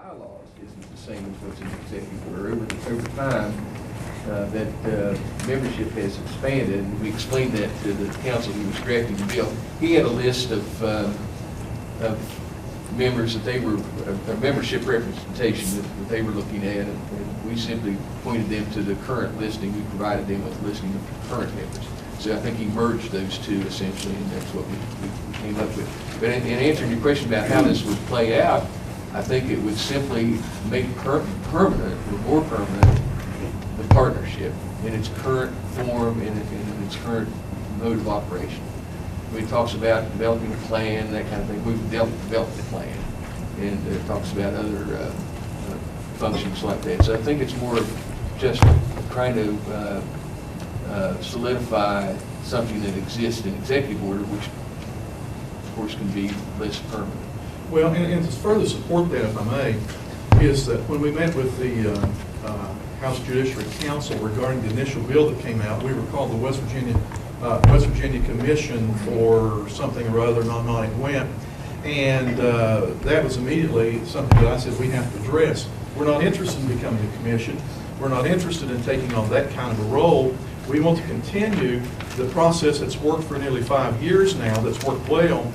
bylaws isn't the same as what's in the executive order. Over time, that membership has expanded, and we explained that to the council who was drafting the bill. He had a list of members that they were, a membership representation that they were looking at, and we simply pointed them to the current listing. We provided them with a listing of current members. So I think he merged those two essentially, and that's what we came up with. But in answering your question about how this would play out, I think it would simply make permanent, or more permanent, the partnership in its current form and in its current mode of operation. When it talks about developing a plan, that kind of thing, we've developed the plan, and it talks about other functions like that. So I think it's more just trying to solidify something that exists in executive order, which of course can be less permanent. Well, and to further support that, if I may, is that when we met with the House Judiciary Council regarding the initial bill that came out, we were called the West Virginia Commission for something or other, and on it went. And that was immediately something that I said we have to address. We're not interested in becoming a commission. We're not interested in taking on that kind of a role. We want to continue the process that's worked for nearly 5 years now, that's worked well,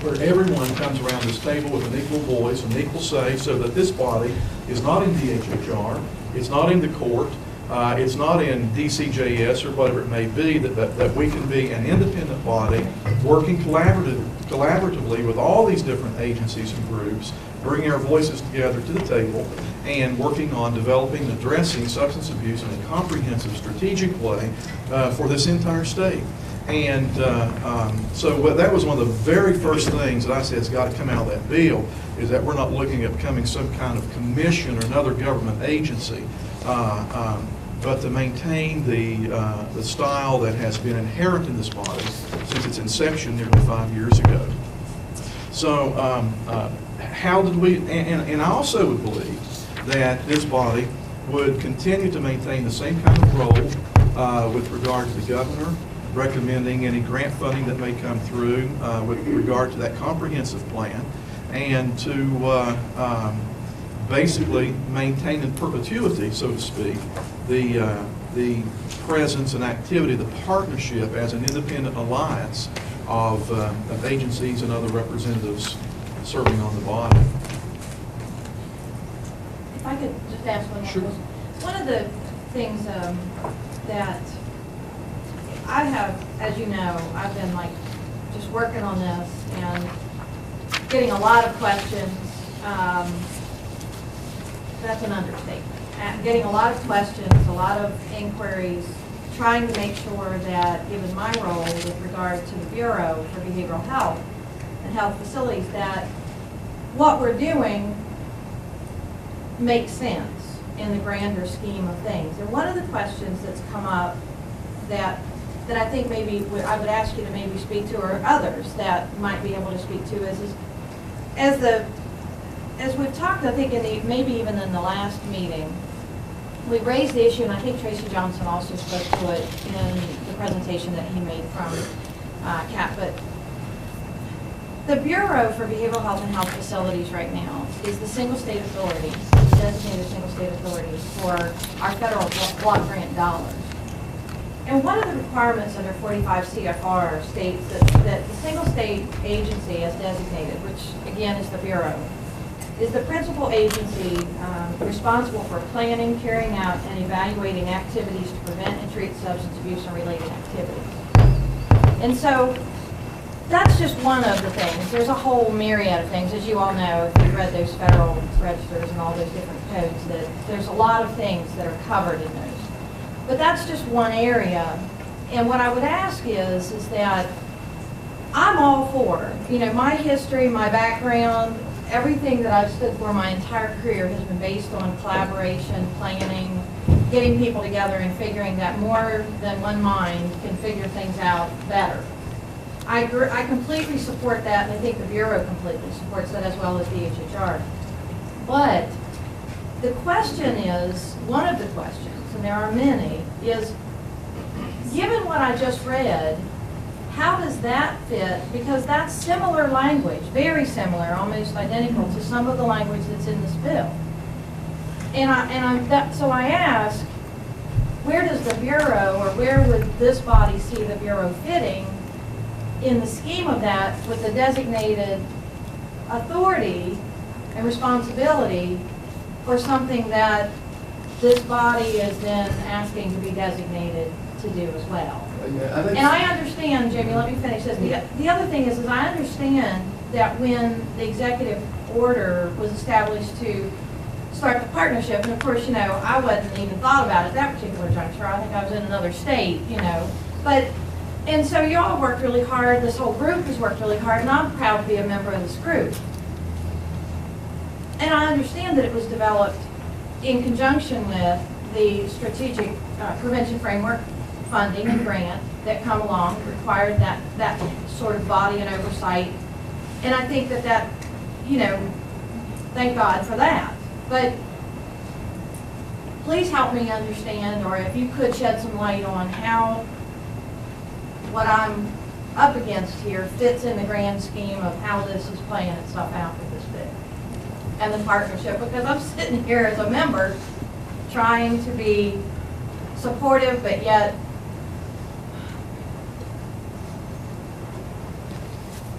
where everyone comes around this table with an equal voice, an equal say, so that this body is not in DHHR, it's not in the court, it's not in DCJS or whatever it may be, that we can be an independent body working collaboratively with all these different agencies and groups, bringing our voices together to the table and working on developing and addressing substance abuse in a comprehensive, strategic way for this entire state. And so that was one of the very first things that I said has got to come out of that bill, is that we're not looking at becoming some kind of commission or another government agency, but to maintain the style that has been inherent in this body since its inception nearly 5 years ago. So how did we, and I also would believe that this body would continue to maintain the same kind of role with regard to the governor, recommending any grant funding that may come through with regard to that comprehensive plan, and to basically maintain in perpetuity, so to speak, the presence and activity, the partnership as an independent alliance of agencies and other representatives serving on the body. If I could just ask one more Sure. question. One of the things that I have, as you know, I've been like just working on this and getting a lot of questions. That's an understatement. Getting a lot of questions, a lot of inquiries, trying to make sure that, given my role with regard to the Bureau for Behavioral Health and Health Facilities, that what we're doing makes sense in the grander scheme of things. And one of the questions that's come up that I think maybe I would ask you to maybe speak to, or others that might be able to speak to, is as we've talked, I think maybe even in the last meeting, we raised the issue, and I think Tracy Johnson also spoke to it in the presentation that he made from CAP, but the Bureau for Behavioral Health and Health Facilities right now is the single state authority, designated single state authority for our federal block grant dollars. And one of the requirements under 45 CFR states that the single state agency as designated, which again is the Bureau, is the principal agency responsible for planning, carrying out, and evaluating activities to prevent and treat substance abuse and related activities. And so that's just one of the things. There's a whole myriad of things, as you all know, if you've read those federal registers and all those different codes, that there's a lot of things that are covered in those. But that's just one area. And what I would ask is that I'm all for, my history, my background, everything that I've stood for my entire career has been based on collaboration, planning, getting people together and figuring that more than one mind can figure things out better. I completely support that, and I think the Bureau completely supports that, as well as DHHR. But the question is, one of the questions, and there are many, is given what I just read, how does that fit? Because that's similar language, very similar, almost identical to some of the language that's in this bill. So I ask, where does the Bureau, or where would this body see the Bureau fitting in the scheme of that with the designated authority and responsibility for something that this body is then asking to be designated to do as well? And I understand, Jamie, let me finish this. The other thing is I understand that when the executive order was established to start the partnership, and of course, you know, I wasn't even thought about it at that particular juncture. I think I was in another state, you know. And so you all worked really hard, this whole group has worked really hard, and I'm proud to be a member of this group. And I understand that it was developed in conjunction with the strategic prevention framework funding and grant that come along, required that sort of body and oversight. And I think that, you know, thank God for that. But please help me understand, or if you could shed some light on how what I'm up against here fits in the grand scheme of how this is playing itself out with this bid and the partnership, because I'm sitting here as a member trying to be supportive, but yet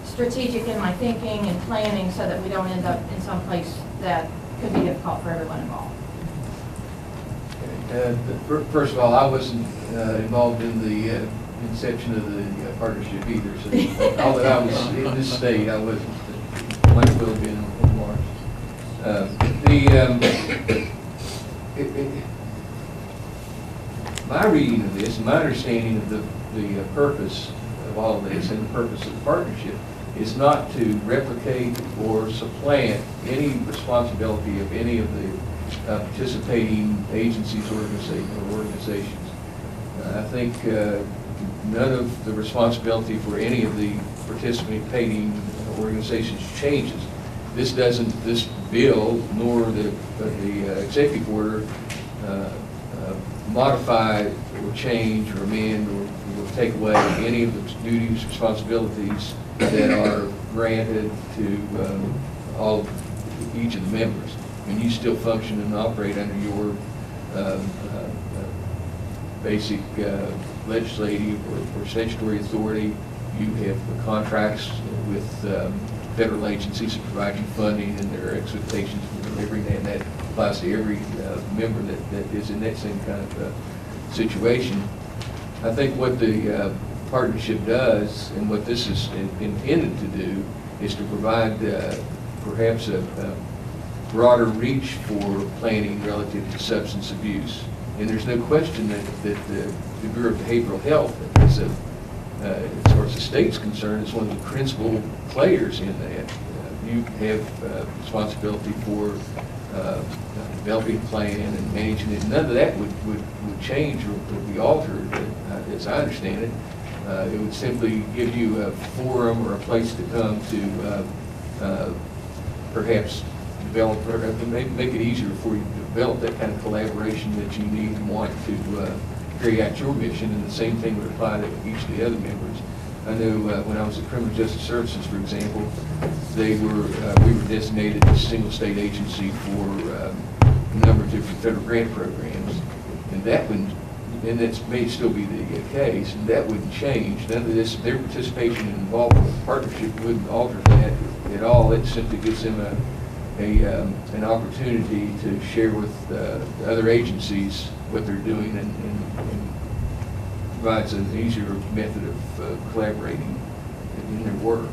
strategic in my thinking and planning so that we don't end up in some place that could be difficult for everyone involved. First of all, I wasn't involved in the inception of the partnership either, so all that I was in this state, I wasn't, might as well have been on Mars. My reading of this, and my understanding of the purpose of all of this and the purpose of the partnership is not to replicate or supplant any responsibility of any of the participating agencies or organizations. I think none of the responsibility for any of the participating organizations changes. This bill nor the executive order modify or change or amend or take away any of the duties, responsibilities that are granted to each of the members. I mean, you still function and operate under your basic legislative or statutory authority. You have contracts with federal agencies that provide you funding, and there are expectations for delivering that, and that applies to every member that is in that same kind of situation. I think what the partnership does, and what this is intended to do, is to provide perhaps a broader reach for planning relative to substance abuse. And there's no question that the Bureau of Behavioral Health, as far as the state's concerned, is one of the principal players in that. You have responsibility for developing a plan and managing it. None of that would change or would be altered, as I understand it. It would simply give you a forum or a place to come to perhaps develop, or make it easier for you to develop that kind of collaboration that you need and want to carry out your mission, and the same thing would apply to each of the other members. I know when I was at Criminal Justice Services, for example, we were designated as a single state agency for a number of different federal grant programs, and that may still be the case, and that wouldn't change. None of this, their participation and involvement with the partnership wouldn't alter that at all. It simply gives them an opportunity to share with the other agencies what they're doing, and provides an easier method of collaborating in their work.